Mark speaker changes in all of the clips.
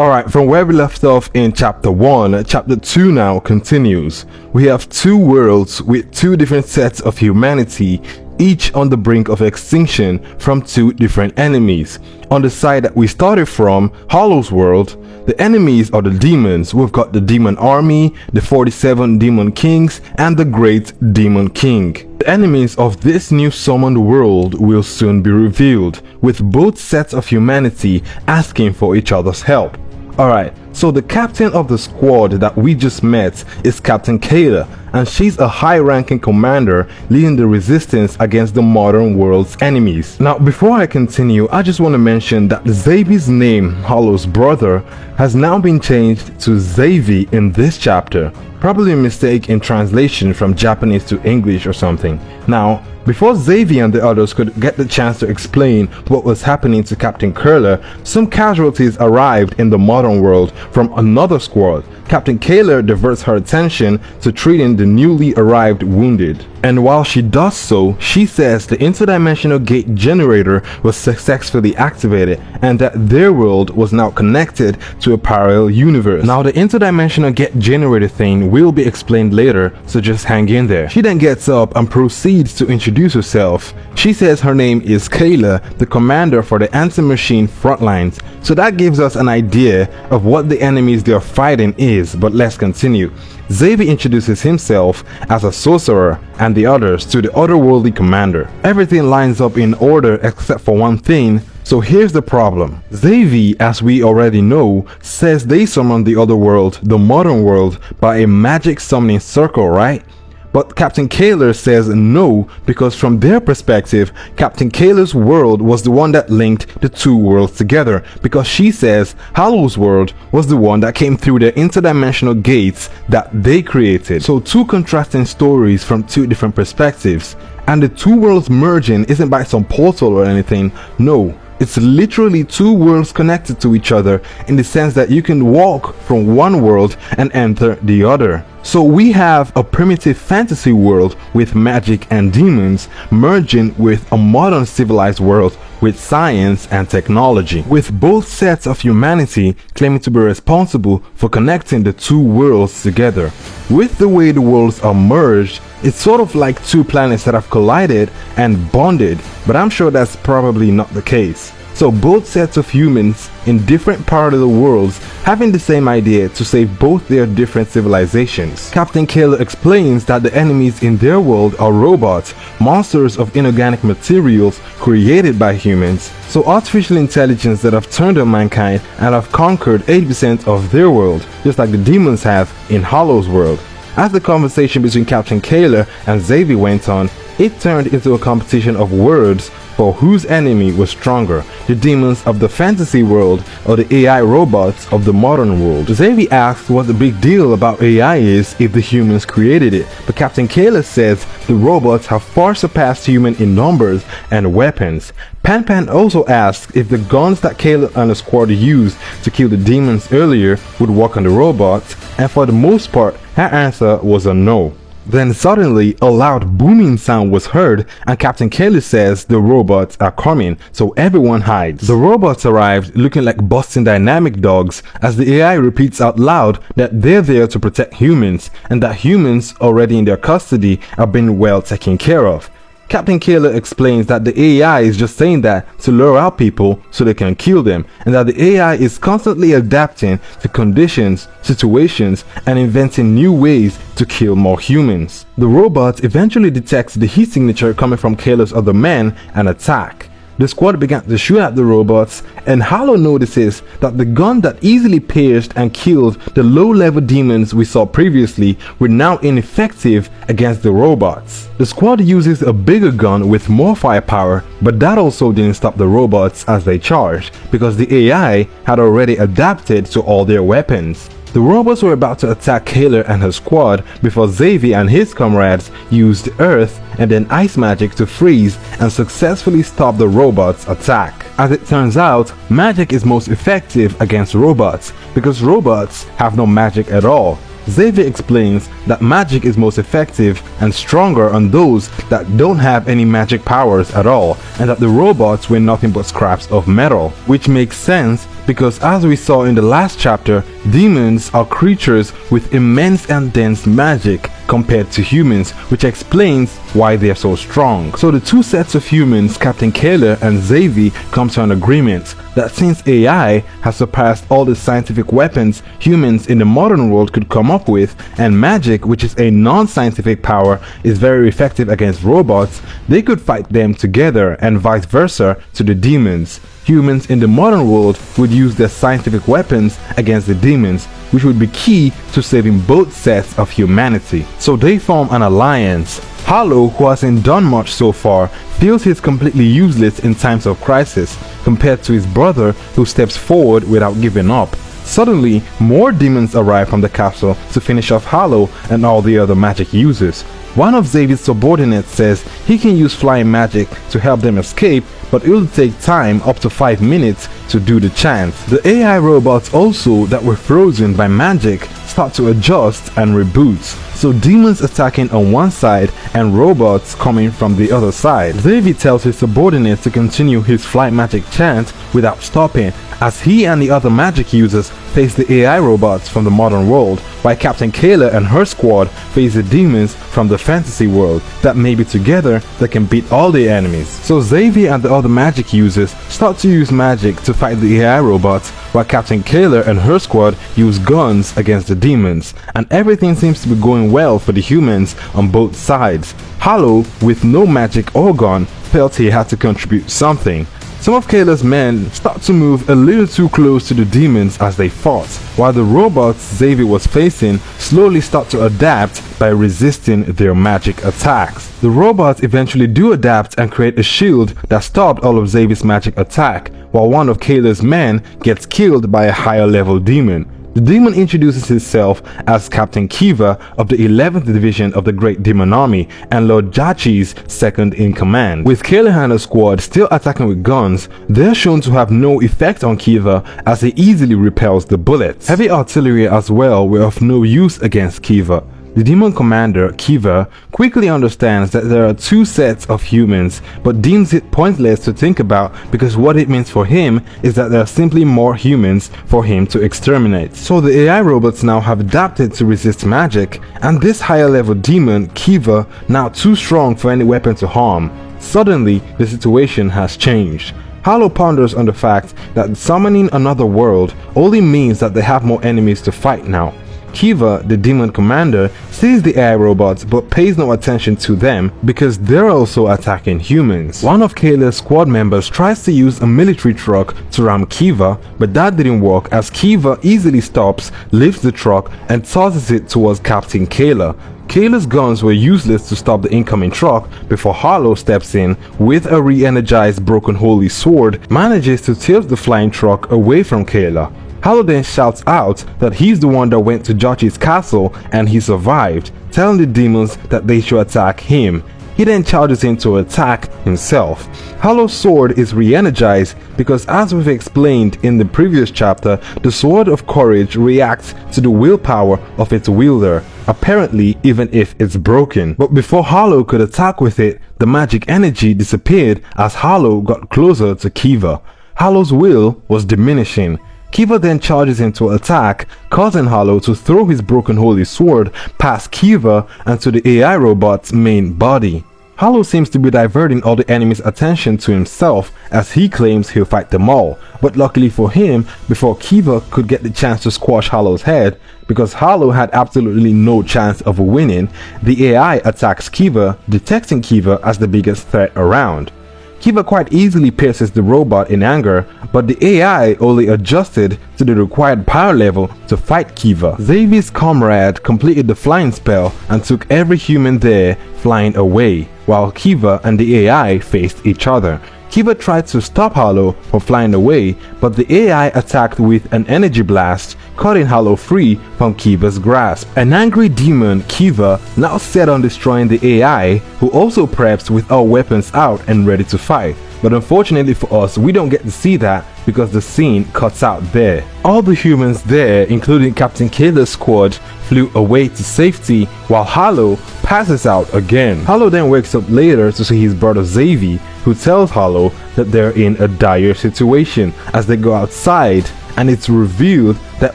Speaker 1: Alright, from where we left off in chapter 1, chapter 2 now continues. We have two worlds with two different sets of humanity, each on the brink of extinction from two different enemies. On the side that we started from, Hallow's world, the enemies are the demons. We've got the demon army, the 47 demon kings, and the great demon king. The enemies of this new summoned world will soon be revealed, with both sets of humanity asking for each other's help. Alright, so the captain of the squad that we just met is Captain Kayla, and she's a high-ranking commander leading the resistance against the modern world's enemies. Now, before I continue, I just want to mention that Zavy's name, Hallow's brother, has now been changed to Zavy in this chapter. Probably a mistake in translation from Japanese to English or something. Now, before Zavy and the others could get the chance to explain what was happening to Captain Kayla, some casualties arrived in the modern world from another squad. Captain Kayla diverts her attention to treating the newly arrived wounded. And while she does so, she says the interdimensional gate generator was successfully activated and that their world was now connected to a parallel universe. Now the interdimensional gate generator thing will be explained later, so just hang in there. She then gets up and proceeds to introduce herself. She says her name is Kayla, the commander for the anti-machine front lines. So that gives us an idea of what the enemies they're fighting is, but let's continue. Zavy introduces himself as a sorcerer and the others to the otherworldly commander. Everything lines up in order except for one thing. So here's the problem. Zavy, as we already know, says they summoned the other world, the modern world, by a magic summoning circle, right? But Captain Kayla says no, because from their perspective, Captain Kayla's world was the one that linked the two worlds together, because she says Hallow's world was the one that came through the interdimensional gates that they created. So two contrasting stories from two different perspectives. And the two worlds merging isn't by some portal or anything, no. It's literally two worlds connected to each other in the sense that you can walk from one world and enter the other. So we have a primitive fantasy world with magic and demons merging with a modern civilized world with science and technology, with both sets of humanity claiming to be responsible for connecting the two worlds together. With the way the worlds are merged, it's sort of like two planets that have collided and bonded, but I'm sure that's probably not the case. So both sets of humans in different parallel worlds having the same idea to save both their different civilizations. Captain Kayla explains that the enemies in their world are robots, monsters of inorganic materials created by humans. So artificial intelligence that have turned on mankind and have conquered 80% of their world, just like the demons have in Hallow's world. As the conversation between Captain Kayla and Zavy went on, it turned into a competition of words for whose enemy was stronger, the demons of the fantasy world or the AI robots of the modern world. Zavy asks what the big deal about AI is if the humans created it, but Captain Kayla says the robots have far surpassed human in numbers and weapons. Pan also asks if the guns that Kayla and the squad used to kill the demons earlier would work on the robots, and for the most part, her answer was a no. Then suddenly a loud booming sound was heard and Captain Kayla says the robots are coming, so everyone hides. The robots arrived looking like Boston Dynamic dogs as the AI repeats out loud that they're there to protect humans and that humans already in their custody are being well taken care of. Captain Kayla explains that the AI is just saying that to lure out people so they can kill them, and that the AI is constantly adapting to conditions, situations, and inventing new ways to kill more humans. The robot eventually detects the heat signature coming from Kayla's other men and attack. The squad began to shoot at the robots, and Hallow notices that the gun that easily pierced and killed the low-level demons we saw previously were now ineffective against the robots. The squad uses a bigger gun with more firepower, but that also didn't stop the robots as they charged, because the AI had already adapted to all their weapons. The robots were about to attack Kayla and her squad before Zavy and his comrades used earth and then ice magic to freeze and successfully stop the robots' attack. As it turns out, magic is most effective against robots because robots have no magic at all. Zavy explains that magic is most effective and stronger on those that don't have any magic powers at all, and that the robots were nothing but scraps of metal, which makes sense because as we saw in the last chapter, demons are creatures with immense and dense magic compared to humans, which explains why they are so strong. So the two sets of humans, Captain Kayla and Zavy, come to an agreement that since AI has surpassed all the scientific weapons humans in the modern world could come up with, and magic, which is a non-scientific power, is very effective against robots, they could fight them together and vice versa to the demons. Humans in the modern world would use their scientific weapons against the demons, which would be key to saving both sets of humanity. So they form an alliance. Hallow, who hasn't done much so far, feels he's completely useless in times of crisis compared to his brother who steps forward without giving up. Suddenly, more demons arrive from the capsule to finish off Hallow and all the other magic users. One of Zavy's subordinates says he can use flying magic to help them escape, but it will take time up to 5 minutes to do the chant. The AI robots also that were frozen by magic start to adjust and reboot. So demons attacking on one side and robots coming from the other side. Zavy tells his subordinates to continue his flight magic chant without stopping, as he and the other magic users face the AI robots from the modern world, while Captain Kayla and her squad face the demons from the fantasy world, that maybe together they can beat all the enemies. So Zavy and the other magic users start to use magic to fight the AI robots, while Captain Kayla and her squad use guns against the demons, and everything seems to be going well for the humans on both sides. Hallow, with no magic or gun, felt he had to contribute something. Some of Kayla's men start to move a little too close to the demons as they fought, while the robots Zavy was facing slowly start to adapt by resisting their magic attacks. The robots eventually do adapt and create a shield that stopped all of Zavy's magic attack, while one of Kayla's men gets killed by a higher level demon. The demon introduces himself as Captain Kiva of the 11th Division of the Great Demon Army and Lord Jachi's second in command. With Kayla and her squad still attacking with guns, they're shown to have no effect on Kiva as he easily repels the bullets. Heavy artillery as well were of no use against Kiva. The demon commander, Kiva, quickly understands that there are two sets of humans, but deems it pointless to think about because what it means for him is that there are simply more humans for him to exterminate. So the AI robots now have adapted to resist magic, and this higher level demon, Kiva, now too strong for any weapon to harm. Suddenly, the situation has changed. Hallow ponders on the fact that summoning another world only means that they have more enemies to fight now. Kiva, the demon commander, sees the AI robots but pays no attention to them because they're also attacking humans. One of Kayla's squad members tries to use a military truck to ram Kiva, but that didn't work as Kiva easily stops, lifts the truck and tosses it towards Captain Kayla. Kayla's guns were useless to stop the incoming truck before Hallow steps in with a re-energized broken holy sword, manages to tilt the flying truck away from Kayla. Hallow then shouts out that he's the one that went to Jachi's castle and he survived, telling the demons that they should attack him. He then charges in to attack himself. Hallow's sword is re-energized because, as we've explained in the previous chapter, the Sword of Courage reacts to the willpower of its wielder, apparently even if it's broken. But before Hallow could attack with it, the magic energy disappeared as Hallow got closer to Kiva. Hallow's will was diminishing. Kiva then charges into attack, causing Hallow to throw his broken holy sword past Kiva and to the AI robot's main body. Hallow seems to be diverting all the enemy's attention to himself as he claims he'll fight them all, but luckily for him, before Kiva could get the chance to squash Hallow's head, because Hallow had absolutely no chance of winning, the AI attacks Kiva, detecting Kiva as the biggest threat around. Kiva quite easily pierces the robot in anger, but the AI only adjusted to the required power level to fight Kiva. Zavy's comrade completed the flying spell and took every human there flying away, while Kiva and the AI faced each other. Kiva tried to stop Hallow from flying away, but the AI attacked with an energy blast, cutting Hallow free from Kiva's grasp. An angry demon, Kiva, now set on destroying the AI, who also preps with all weapons out and ready to fight. But unfortunately for us, we don't get to see that because the scene cuts out there. All the humans there, including Captain Kayla's squad, flew away to safety while Hallow passes out again. Hallow then wakes up later to see his brother Zavy, who tells Hallow that they're in a dire situation as they go outside, and it's revealed that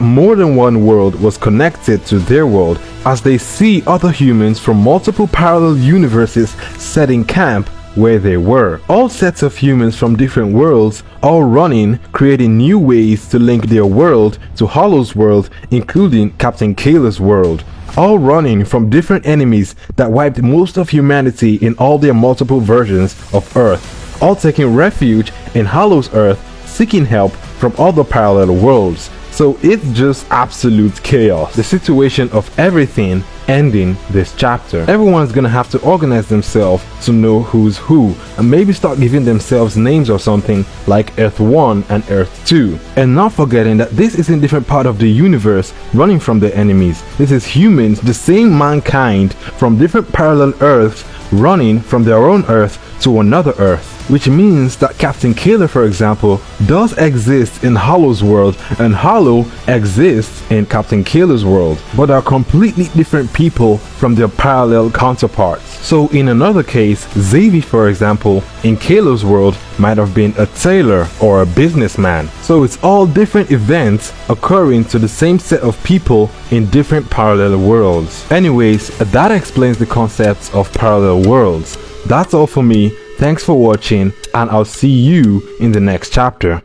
Speaker 1: more than one world was connected to their world as they see other humans from multiple parallel universes setting camp where they were. All sets of humans from different worlds, all running, creating new ways to link their world to Hallow's world, including Captain Kayla's world. All running from different enemies that wiped most of humanity in all their multiple versions of Earth. All taking refuge in Hallow's Earth, seeking help from other parallel worlds. So it's just absolute chaos. The situation of everything ending this chapter. Everyone's gonna have to organize themselves to know who's who, and maybe start giving themselves names or something like Earth 1 and Earth 2. And not forgetting that this is a different part of the universe running from the enemies. This is humans, the same mankind from different parallel Earths running from their own Earth to another Earth. Which means that Captain Kayla, for example, does exist in Hallow's world, and Hallow exists in Captain Kayla's world, but are completely different people from their parallel counterparts. So in another case, Zavy, for example, in Kayla's world might have been a tailor or a businessman. So it's all different events occurring to the same set of people in different parallel worlds. Anyways, that explains the concepts of parallel worlds. That's all for me. Thanks for watching, and I'll see you in the next chapter.